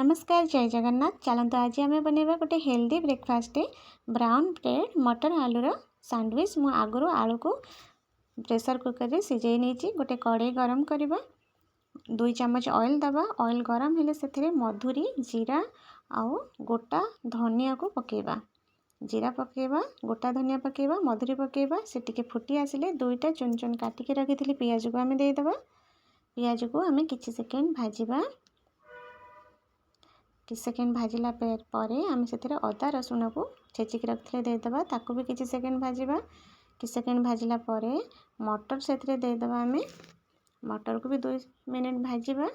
नमस्कार जय जगन्नाथ। चलते आज आम बनवा गोटे हेल्दी ब्रेकफास्ट ब्राउन ब्रेड मटर आलूर सैंडविच। मु आगु आलू को प्रेशर कुकर रे सिझे नहीं गोटे कड़े गरम करवा 2 चम्मच ऑयल दबा। ऑयल गरम हेले से मधुरी जीरा आउ गोटा धनिया को पकेबा। जीरा पकेबा, गोटा धनिया पकेबा, मधुरी पकेबा। से टिके फुटी आसिले 2टा चुन चुन काटिके रखी पियाज को आम देदेबा। पियाज को आम किछि सेकेंड भाजिबा। किछि सेकेंड भाजिला पर आम से अदा रसुण को छेचिक रखते देदेबा। ताकू भी किछि सेकेंड भाजिबा। किछि सेकेंड भाजिला पर मटर से देदेबा। आम मटर को भी 2 मिनट भाजिबा।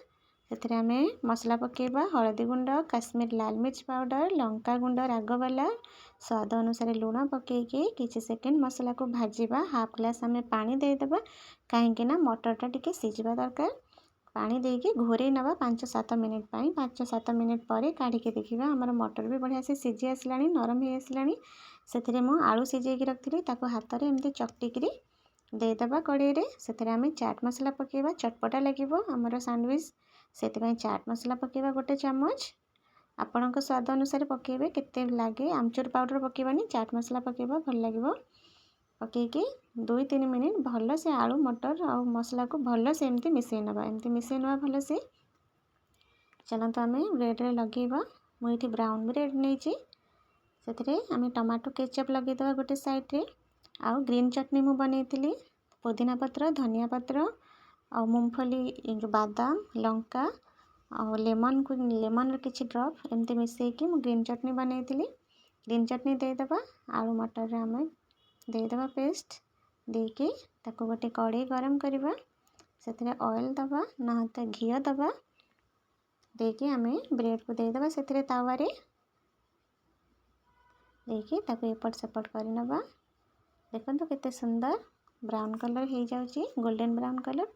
से आम मसला पकेबा। हलदी गुंड, काश्मीर लाल मिर्च पाउडर, लंका गुंड राग वाला, स्वाद अनुसार लुण पकेकी किछि सेकेंड मसला को भाजिबा। हाफ ग्लास आम पानी देदेबा कहीं मटरटा टिके सिझिबा दरकार। पानी देके घोरे नवा 5-7 मिनिट 5-7 मिनिट पर काढ़िके देखिबा हमर मटर भी बढ़िया से सिझी आसलानी, नरम हो आसलानी। से मु आलू सिझेकी रखी ताको हाथ में एमती चकटिकी देदेबा कड़े रे। से आम चाट मसला पकेबा। चटपटा लगिबो हमर सैंडविच, से चाट मसला पकेबा 1 चम्मच। आपणक स्वाद अनुसार पकेबे केते लागे। आमचूर पाउडर पकेबानी, चाट मसला पकेबा भल लागिबो। पकईकी 2-3 मिनिट भल से आलू मटर और मसला को भल से एमती मिसई नवा। एमती मिसई नवा भल से। चलते आम ब्रेड रे लगेबा। मुझे ब्राउन ब्रेड नहीं से आम टमाटो केचप लगेदेवा गोटे साइड रे। आउ ग्रीन चटनी मु बनईली पुदीना पत्र, धनिया पत्र और मूंगफली जो बादाम, लंका और लेमन किछि ड्रॉप एमती मिसईकी मु ग्रीन चटनी बनईली। ग्रीन चटनी देदेबा। आलू मटर रे आम देदेबा पेस्ट देके ताको गोटे कड़े गरम करवा। से ऑयल दबा ना तो घी दबा देके आम ब्रेड को देदेबा। से तावारे देके ताको एपट सेपट कर नबा। देखो केते सुंदर ब्राउन कलर हो जाउची, गोल्डन ब्राउन कलर।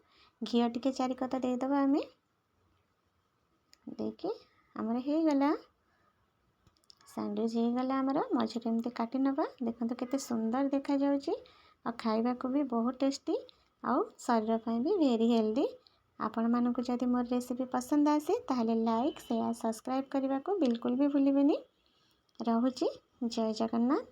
घी टिके चारिकता देदेबा आम देके आमर हो गला सैंडविच हो गला। आमर मझे एमती काटी नबा। देखो केते सुंदर देखा जाउची और खाइबा को भी बहुत टेस्टी और शरीर ପାଇଁ भी वेरी हेल्दी। आपण मानकु जदि मोर रेसिपी पसंद आसे ताहले लाइक शेयर सब्सक्राइब करने को बिल्कुल भी भूलिबेनी। रहुची जय जगन्नाथ।